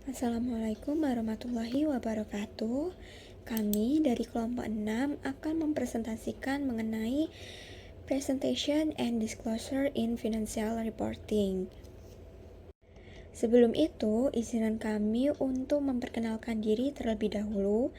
Assalamualaikum warahmatullahi wabarakatuh. Kami dari kelompok 6 akan mempresentasikan mengenai Presentation and Disclosure in Financial Reporting. Sebelum itu, izinkan kami untuk memperkenalkan diri terlebih dahulu.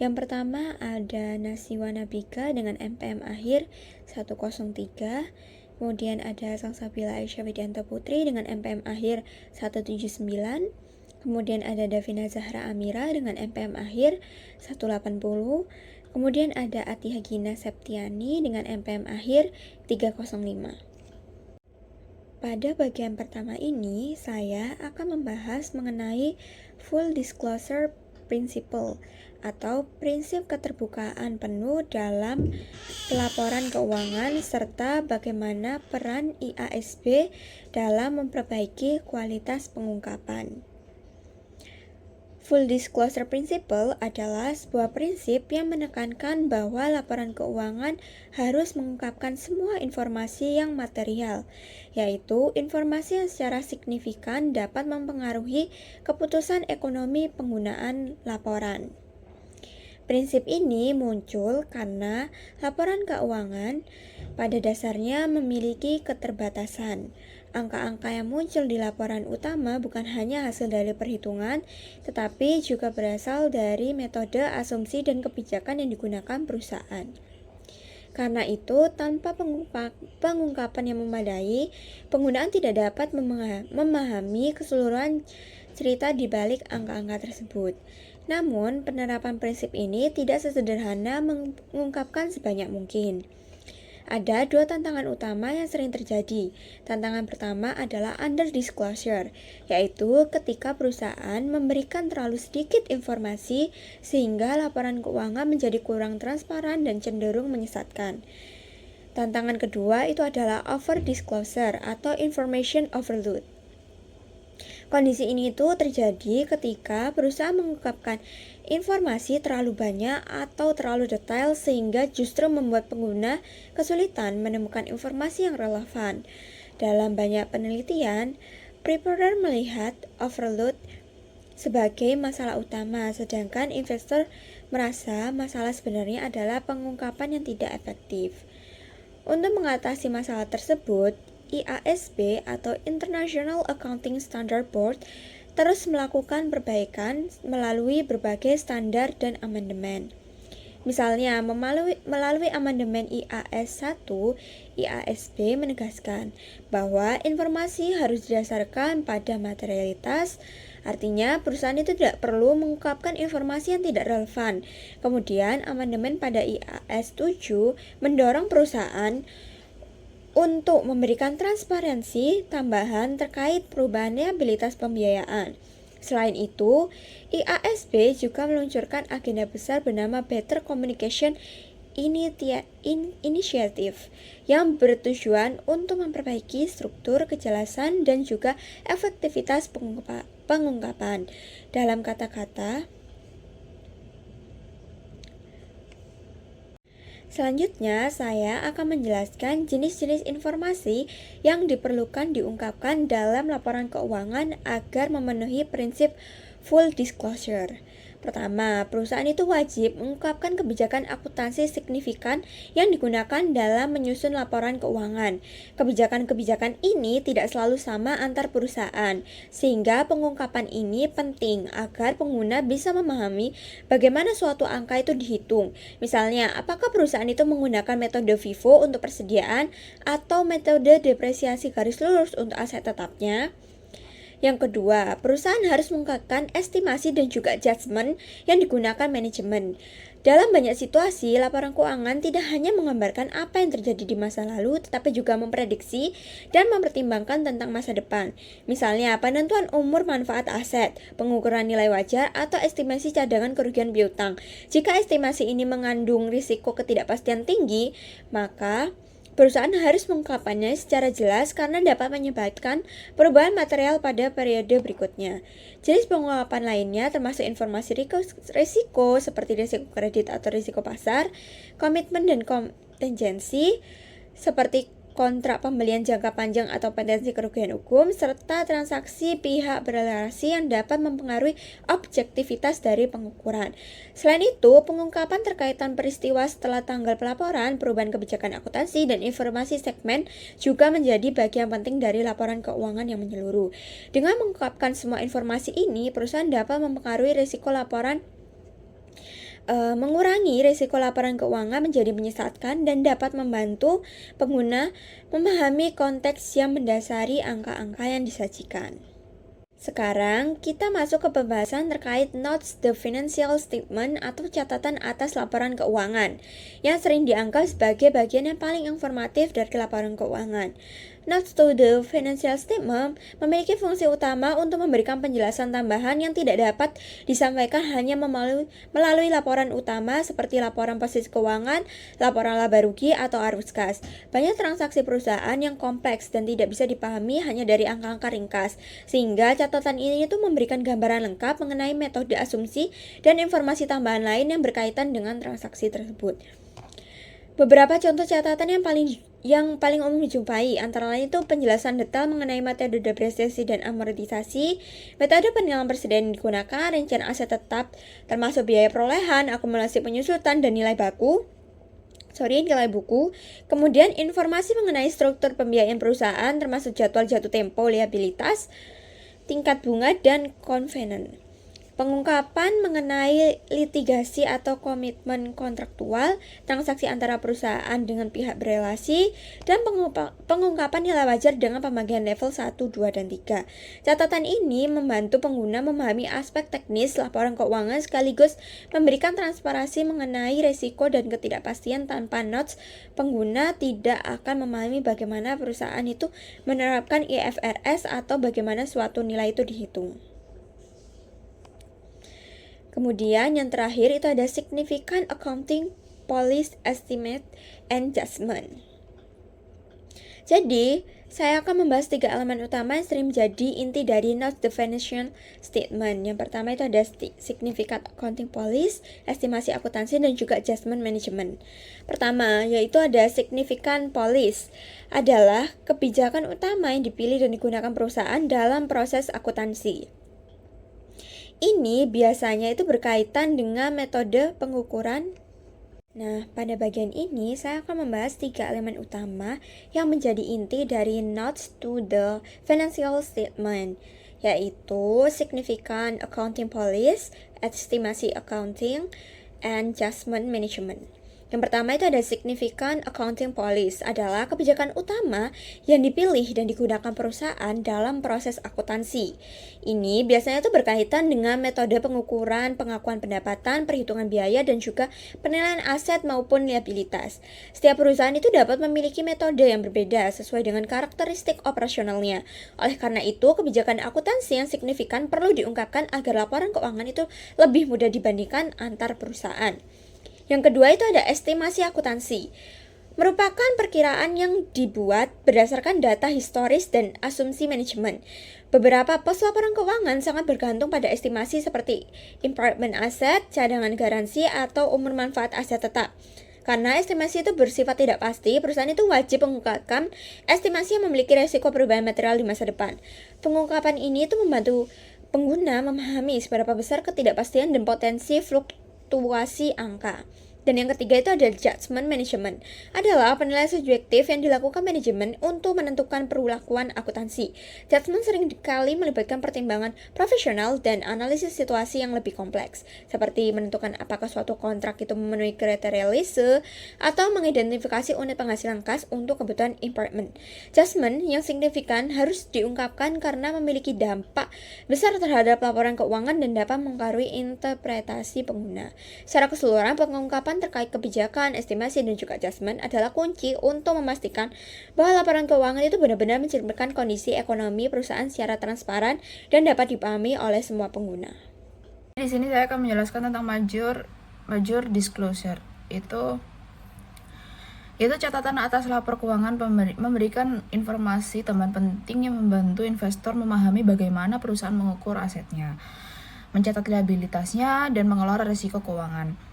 Yang pertama ada Nasiwa Nabika dengan MPM akhir 103. Kemudian ada Salsabila Aisyah Widianto Putri dengan MPM akhir 179. Kemudian ada Davina Zahra Amira dengan MPM akhir 180. Kemudian ada Atihah Gina Septiani dengan MPM akhir 305. Pada bagian pertama ini, saya akan membahas mengenai Full Disclosure Principle atau prinsip keterbukaan penuh dalam pelaporan keuangan serta bagaimana peran IASB dalam memperbaiki kualitas pengungkapan. Full Disclosure Principle adalah sebuah prinsip yang menekankan bahwa laporan keuangan harus mengungkapkan semua informasi yang material, yaitu informasi yang secara signifikan dapat mempengaruhi keputusan ekonomi penggunaan laporan. Prinsip ini muncul karena laporan keuangan pada dasarnya memiliki keterbatasan. Angka-angka yang muncul di laporan utama bukan hanya hasil dari perhitungan, tetapi juga berasal dari metode, asumsi, dan kebijakan yang digunakan perusahaan. Karena itu, tanpa pengungkapan yang memadai, penggunaan tidak dapat memahami keseluruhan cerita di balik angka-angka tersebut. Namun, penerapan prinsip ini tidak sesederhana mengungkapkan sebanyak mungkin. Ada dua tantangan utama yang sering terjadi. Tantangan pertama adalah under disclosure, yaitu ketika perusahaan memberikan terlalu sedikit informasi sehingga laporan keuangan menjadi kurang transparan dan cenderung menyesatkan. Tantangan kedua itu adalah over disclosure atau information overload. Kondisi ini itu terjadi ketika perusahaan mengungkapkan informasi terlalu banyak atau terlalu detail sehingga justru membuat pengguna kesulitan menemukan informasi yang relevan. Dalam banyak penelitian, preparer melihat overload sebagai masalah utama, sedangkan investor merasa masalah sebenarnya adalah pengungkapan yang tidak efektif. Untuk mengatasi masalah tersebut, IASB atau International Accounting Standard Board terus melakukan perbaikan melalui berbagai standar dan amandemen. Misalnya, melalui amandemen IAS 1, IASB menegaskan bahwa informasi harus didasarkan pada materialitas, artinya perusahaan itu tidak perlu mengungkapkan informasi yang tidak relevan. Kemudian, amandemen pada IAS 7 mendorong perusahaan untuk memberikan transparansi tambahan terkait perubahan liabilitas pembiayaan. Selain itu, IASB juga meluncurkan agenda besar bernama Better Communication Initiative yang bertujuan untuk memperbaiki struktur, kejelasan, dan juga efektivitas pengungkapan. Dalam kata-kata, selanjutnya, saya akan menjelaskan jenis-jenis informasi yang diperlukan diungkapkan dalam laporan keuangan agar memenuhi prinsip full disclosure. Pertama, perusahaan itu wajib mengungkapkan kebijakan akuntansi signifikan yang digunakan dalam menyusun laporan keuangan. Kebijakan-kebijakan ini tidak selalu sama antar perusahaan, sehingga pengungkapan ini penting agar pengguna bisa memahami bagaimana suatu angka itu dihitung. Misalnya, apakah perusahaan itu menggunakan metode FIFO untuk persediaan atau metode depresiasi garis lurus untuk aset tetapnya. Yang kedua, perusahaan harus mengungkapkan estimasi dan juga judgement yang digunakan manajemen. Dalam banyak situasi, laporan keuangan tidak hanya menggambarkan apa yang terjadi di masa lalu, tetapi juga memprediksi dan mempertimbangkan tentang masa depan. Misalnya, penentuan umur manfaat aset, pengukuran nilai wajar, atau estimasi cadangan kerugian piutang. Jika estimasi ini mengandung risiko ketidakpastian tinggi, maka perusahaan harus mengungkapkannya secara jelas karena dapat menyebabkan perubahan material pada periode berikutnya. Jenis pengungkapan lainnya termasuk informasi risiko seperti risiko kredit atau risiko pasar, komitmen dan kontingensi seperti kontrak pembelian jangka panjang atau potensi kerugian hukum, serta transaksi pihak berrelasi yang dapat mempengaruhi objektivitas dari pengukuran. Selain itu, pengungkapan terkaitan peristiwa setelah tanggal pelaporan, perubahan kebijakan akuntansi, dan informasi segmen juga menjadi bagian penting dari laporan keuangan yang menyeluruh. Dengan mengungkapkan semua informasi ini, perusahaan dapat mempengaruhi risiko laporan mengurangi risiko laporan keuangan menjadi menyesatkan dan dapat membantu pengguna memahami konteks yang mendasari angka-angka yang disajikan. Sekarang kita masuk ke pembahasan terkait Notes the Financial Statement atau catatan atas laporan keuangan yang sering dianggap sebagai bagian yang paling informatif dari laporan keuangan. Notes to the Financial Statement memiliki fungsi utama untuk memberikan penjelasan tambahan yang tidak dapat disampaikan hanya melalui laporan utama seperti laporan posisi keuangan, laporan laba rugi, atau arus kas. Banyak transaksi perusahaan yang kompleks dan tidak bisa dipahami hanya dari angka-angka ringkas, sehingga catatan ini itu memberikan gambaran lengkap mengenai metode asumsi dan informasi tambahan lain yang berkaitan dengan transaksi tersebut. Beberapa contoh catatan yang paling umum dijumpai antara lain itu penjelasan detail mengenai metode depresiasi dan amortisasi, metode penilaian presiden yang digunakan, rincian aset tetap termasuk biaya perolehan, akumulasi penyusutan, dan nilai buku. Kemudian informasi mengenai struktur pembiayaan perusahaan termasuk jadwal jatuh tempo, liabilitas, tingkat bunga, dan konvenen. Pengungkapan mengenai litigasi atau komitmen kontraktual, transaksi antara perusahaan dengan pihak berelasi, dan pengungkapan nilai wajar dengan pembagian level 1, 2, dan 3. Catatan ini membantu pengguna memahami aspek teknis laporan keuangan sekaligus memberikan transparansi mengenai risiko dan ketidakpastian. Tanpa notes, pengguna tidak akan memahami bagaimana perusahaan itu menerapkan IFRS atau bagaimana suatu nilai itu dihitung. Kemudian yang terakhir itu ada Significant Accounting Policy Estimate and Judgment. Jadi, saya akan membahas 3 elemen utama yang sering menjadi inti dari Notes the Financial Statement. Yang pertama itu ada Significant Accounting Policy, estimasi akuntansi, dan juga Adjustment Management. Pertama, yaitu ada Significant Policy, adalah kebijakan utama yang dipilih dan digunakan perusahaan dalam proses akuntansi. Ini biasanya itu berkaitan dengan metode pengukuran. Nah, pada bagian ini saya akan membahas 3 elemen utama yang menjadi inti dari Notes to the Financial Statement, yaitu Significant Accounting Policy, estimasi accounting, and Adjustment Management. Yang pertama itu ada Significant Accounting Policy, adalah kebijakan utama yang dipilih dan digunakan perusahaan dalam proses akuntansi. Ini biasanya itu berkaitan dengan metode pengukuran, pengakuan pendapatan, perhitungan biaya, dan juga penilaian aset maupun liabilitas. Setiap perusahaan itu dapat memiliki metode yang berbeda sesuai dengan karakteristik operasionalnya. Oleh karena itu, kebijakan akuntansi yang signifikan perlu diungkapkan agar laporan keuangan itu lebih mudah dibandingkan antar perusahaan. Yang kedua itu ada estimasi akuntansi, merupakan perkiraan yang dibuat berdasarkan data historis dan asumsi manajemen. Beberapa pos laporan keuangan sangat bergantung pada estimasi seperti impairment aset, cadangan garansi, atau umur manfaat aset tetap. Karena estimasi itu bersifat tidak pasti, perusahaan itu wajib mengungkapkan estimasi yang memiliki risiko perubahan material di masa depan. Pengungkapan ini itu membantu pengguna memahami seberapa besar ketidakpastian dan potensi fluktuasi angka. Dan yang ketiga itu ada Judgment Management, adalah penilaian subjektif yang dilakukan manajemen untuk menentukan perlakuan akuntansi. Judgment sering kali melibatkan pertimbangan profesional dan analisis situasi yang lebih kompleks, seperti menentukan apakah suatu kontrak itu memenuhi kriteria lease atau mengidentifikasi unit penghasilan kas untuk kebutuhan impairment. Judgment yang signifikan harus diungkapkan karena memiliki dampak besar terhadap laporan keuangan dan dapat mempengaruhi interpretasi pengguna. Secara keseluruhan, pengungkapan terkait kebijakan, estimasi, dan juga adjustment adalah kunci untuk memastikan bahwa laporan keuangan itu benar-benar mencerminkan kondisi ekonomi perusahaan secara transparan dan dapat dipahami oleh semua pengguna. Di sini saya akan menjelaskan tentang major disclosure. Itu catatan atas lapor keuangan memberikan informasi tambahan penting yang membantu investor memahami bagaimana perusahaan mengukur asetnya, mencatat liabilitasnya, dan mengelola risiko keuangan.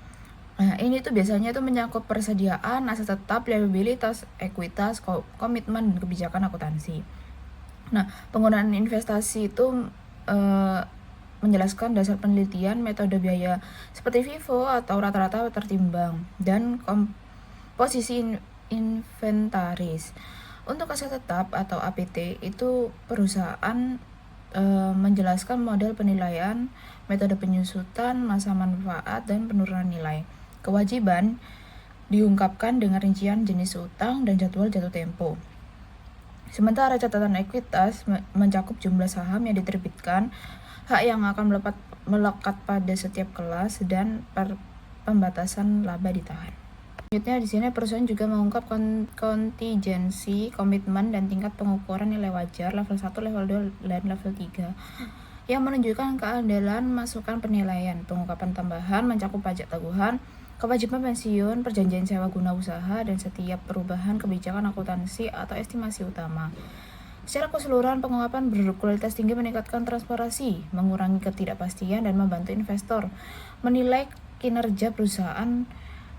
Nah, ini tuh biasanya tuh mencakup persediaan, aset tetap, liabilitas, ekuitas, komitmen, dan kebijakan akuntansi. Nah, penggunaan investasi itu menjelaskan dasar penelitian, metode biaya seperti FIFO atau rata-rata tertimbang, dan komposisi inventaris. Untuk aset tetap atau APT itu perusahaan menjelaskan model penilaian, metode penyusutan, masa manfaat, dan penurunan nilai. Kewajiban diungkapkan dengan rincian jenis utang dan jadwal jatuh tempo. Sementara catatan ekuitas mencakup jumlah saham yang diterbitkan, hak yang akan melekat pada setiap kelas, dan pembatasan laba ditahan. Selanjutnya di sini perusahaan juga mengungkap kontingensi, komitmen, dan tingkat pengukuran nilai wajar level 1, level 2, dan level 3 yang menunjukkan keandalan masukan penilaian. Pengungkapan tambahan mencakup pajak taguhan, kewajiban pensiun, perjanjian sewa guna usaha, dan setiap perubahan kebijakan akuntansi atau estimasi utama. Secara keseluruhan, pengungkapan berkualitas tinggi meningkatkan transparansi, mengurangi ketidakpastian, dan membantu investor menilai kinerja perusahaan,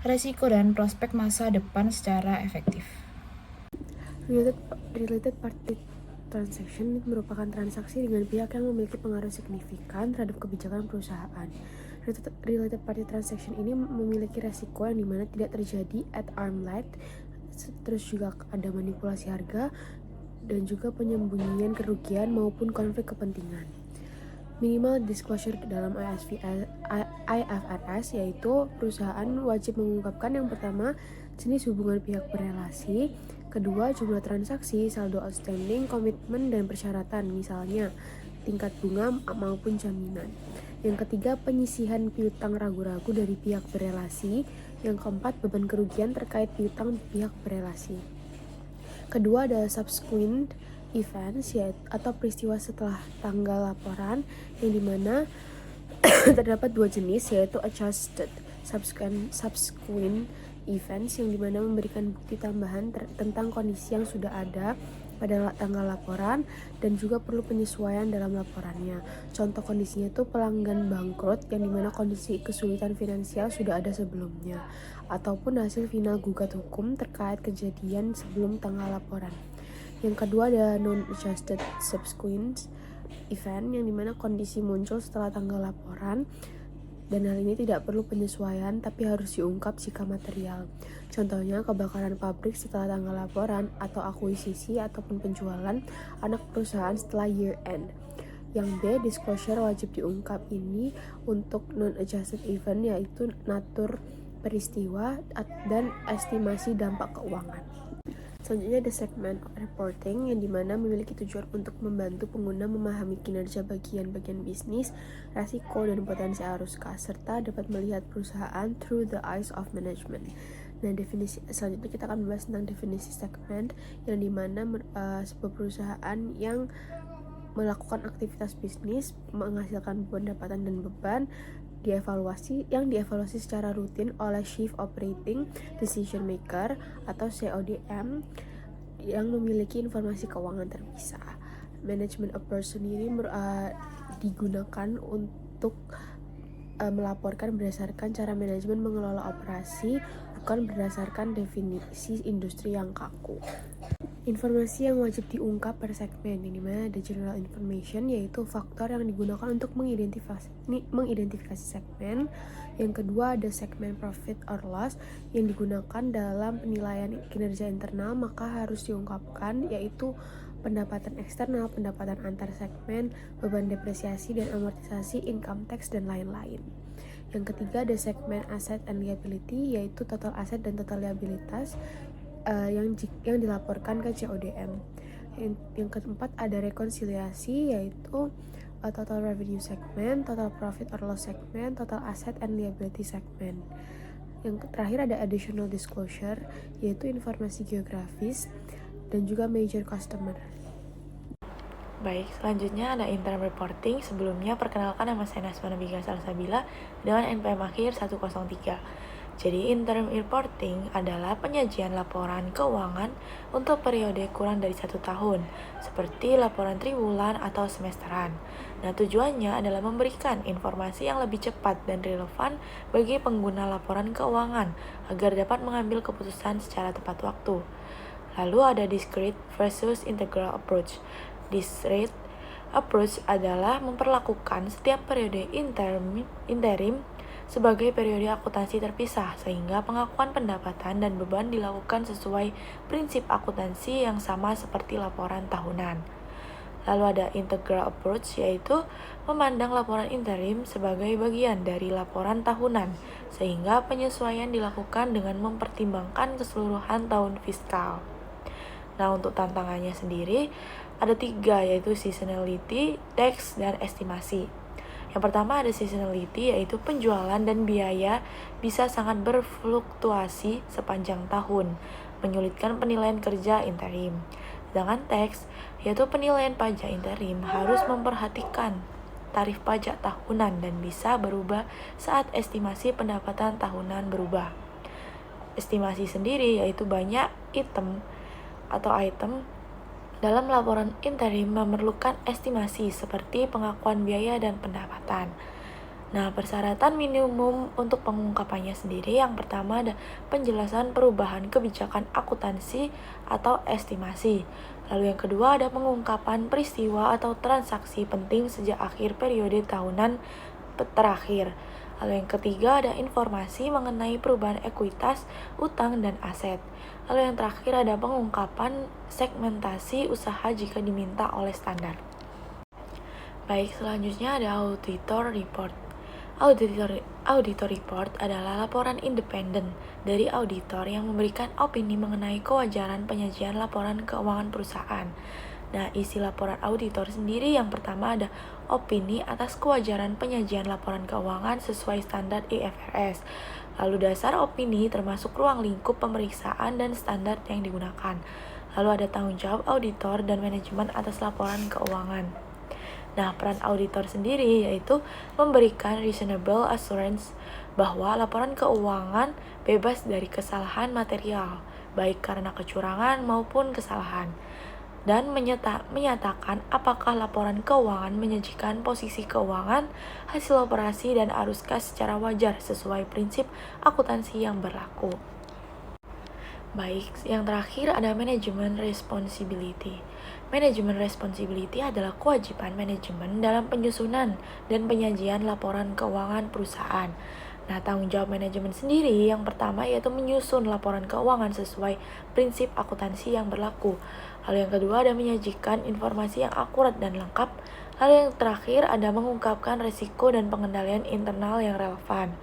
resiko, dan prospek masa depan secara efektif. Related party transaction merupakan transaksi dengan pihak yang memiliki pengaruh signifikan terhadap kebijakan perusahaan. Related party transaction ini memiliki resiko yang dimana tidak terjadi at arm length, terus juga ada manipulasi harga, dan juga penyembunyian kerugian maupun konflik kepentingan. Minimal disclosure dalam IFRS yaitu perusahaan wajib mengungkapkan yang pertama jenis hubungan pihak berelasi, kedua jumlah transaksi, saldo outstanding, komitmen, dan persyaratan, misalnya tingkat bunga maupun jaminan. Yang ketiga, penyisihan piutang ragu-ragu dari pihak berelasi. Yang keempat, beban kerugian terkait piutang pihak berelasi. Kedua, ada subsequent events atau peristiwa setelah tanggal laporan, yang dimana terdapat dua jenis, yaitu adjusted subsequent events yang dimana memberikan bukti tambahan tentang kondisi yang sudah ada pada tanggal laporan dan juga perlu penyesuaian dalam laporannya. Contoh kondisinya itu pelanggan bangkrut yang dimana kondisi kesulitan finansial sudah ada sebelumnya, ataupun hasil final gugat hukum terkait kejadian sebelum tanggal laporan. Yang kedua ada non-adjusted subsequent event yang dimana kondisi muncul setelah tanggal laporan dan hal ini tidak perlu penyesuaian tapi harus diungkap jika material. Contohnya kebakaran pabrik setelah tanggal laporan atau akuisisi ataupun penjualan anak perusahaan setelah year end. Yang B, disclosure wajib diungkap ini untuk non-adjusted event yaitu natur peristiwa dan estimasi dampak keuangan. Selanjutnya ada segmen reporting yang dimana memiliki tujuan untuk membantu pengguna memahami kinerja bagian-bagian bisnis, resiko, dan potensi arus kas, serta dapat melihat perusahaan through the eyes of management. Nah, definisi selanjutnya kita akan membahas tentang definisi segmen yang dimana sebuah perusahaan yang melakukan aktivitas bisnis menghasilkan pendapatan dan beban dievaluasi secara rutin oleh Chief Operating Decision Maker atau CODM yang memiliki informasi keuangan terpisah. Management of person ini digunakan untuk melaporkan berdasarkan cara manajemen mengelola operasi, bukan berdasarkan definisi industri yang kaku. Informasi yang wajib diungkap per segmen, yang dimana ada general information, yaitu faktor yang digunakan untuk mengidentifikasi segmen. Yang kedua ada segmen profit or loss yang digunakan dalam penilaian kinerja internal, maka harus diungkapkan, yaitu pendapatan eksternal, pendapatan antar segmen, beban depresiasi dan amortisasi, income tax, dan lain-lain. Yang ketiga ada segmen asset and liability, yaitu total aset dan total liabilitas yang dilaporkan ke CODM. Yang keempat ada rekonsiliasi, yaitu total revenue segment, total profit or loss segment, total asset and liability segment. Yang terakhir ada additional disclosure, yaitu informasi geografis dan juga major customer. Baik, selanjutnya ada interim reporting. Sebelumnya perkenalkan nama saya Nasma Nabika Salsabila dengan NPM akhir 103. Jadi interim reporting adalah penyajian laporan keuangan untuk periode kurang dari 1 tahun, seperti laporan triwulan atau semesteran. Nah, tujuannya adalah memberikan informasi yang lebih cepat dan relevan bagi pengguna laporan keuangan agar dapat mengambil keputusan secara tepat waktu. Lalu ada discrete versus integral approach. Discrete approach adalah memperlakukan setiap periode interim sebagai periode akuntansi terpisah, sehingga pengakuan pendapatan dan beban dilakukan sesuai prinsip akuntansi yang sama seperti laporan tahunan. Lalu ada integral approach, yaitu memandang laporan interim sebagai bagian dari laporan tahunan, sehingga penyesuaian dilakukan dengan mempertimbangkan keseluruhan tahun fiskal. Nah, untuk tantangannya sendiri ada 3, yaitu seasonality, tax, dan estimasi. Yang pertama ada seasonality, yaitu penjualan dan biaya bisa sangat berfluktuasi sepanjang tahun, menyulitkan penilaian kerja interim. Sedangkan tax, yaitu penilaian pajak interim harus memperhatikan tarif pajak tahunan dan bisa berubah saat estimasi pendapatan tahunan berubah. Estimasi sendiri yaitu banyak item dalam laporan interim memerlukan estimasi seperti pengakuan biaya dan pendapatan. Nah, persyaratan minimum untuk pengungkapannya sendiri yang pertama ada penjelasan perubahan kebijakan akuntansi atau estimasi. Lalu yang kedua ada pengungkapan peristiwa atau transaksi penting sejak akhir periode tahunan terakhir. Lalu yang ketiga ada informasi mengenai perubahan ekuitas, utang, dan aset. Lalu yang terakhir ada pengungkapan segmentasi usaha jika diminta oleh standar. Baik, selanjutnya ada auditor report. Auditor report adalah laporan independen dari auditor yang memberikan opini mengenai kewajaran penyajian laporan keuangan perusahaan. Nah, isi laporan auditor sendiri yang pertama ada opini atas kewajaran penyajian laporan keuangan sesuai standar IFRS. Lalu dasar opini termasuk ruang lingkup pemeriksaan dan standar yang digunakan. Lalu ada tanggung jawab auditor dan manajemen atas laporan keuangan. Nah, peran auditor sendiri yaitu memberikan reasonable assurance bahwa laporan keuangan bebas dari kesalahan material, baik karena kecurangan maupun kesalahan, dan menyatakan apakah laporan keuangan menyajikan posisi keuangan, hasil operasi, dan arus kas secara wajar sesuai prinsip akuntansi yang berlaku. Baik, yang terakhir ada manajemen responsibility. Manajemen responsibility adalah kewajiban manajemen dalam penyusunan dan penyajian laporan keuangan perusahaan. Nah, tanggung jawab manajemen sendiri yang pertama yaitu menyusun laporan keuangan sesuai prinsip akuntansi yang berlaku. Lalu yang kedua ada menyajikan informasi yang akurat dan lengkap. Lalu yang terakhir ada mengungkapkan resiko dan pengendalian internal yang relevan.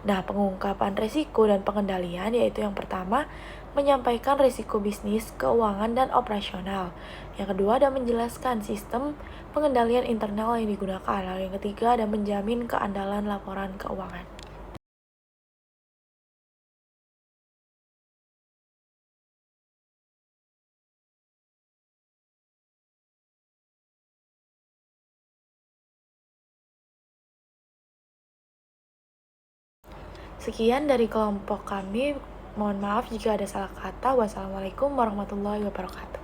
Nah, pengungkapan resiko dan pengendalian yaitu yang pertama menyampaikan risiko bisnis, keuangan, dan operasional. Yang kedua ada menjelaskan sistem pengendalian internal yang digunakan. Lalu yang ketiga ada menjamin keandalan laporan keuangan. Sekian dari kelompok kami. Mohon maaf jika ada salah kata. Wassalamualaikum warahmatullahi wabarakatuh.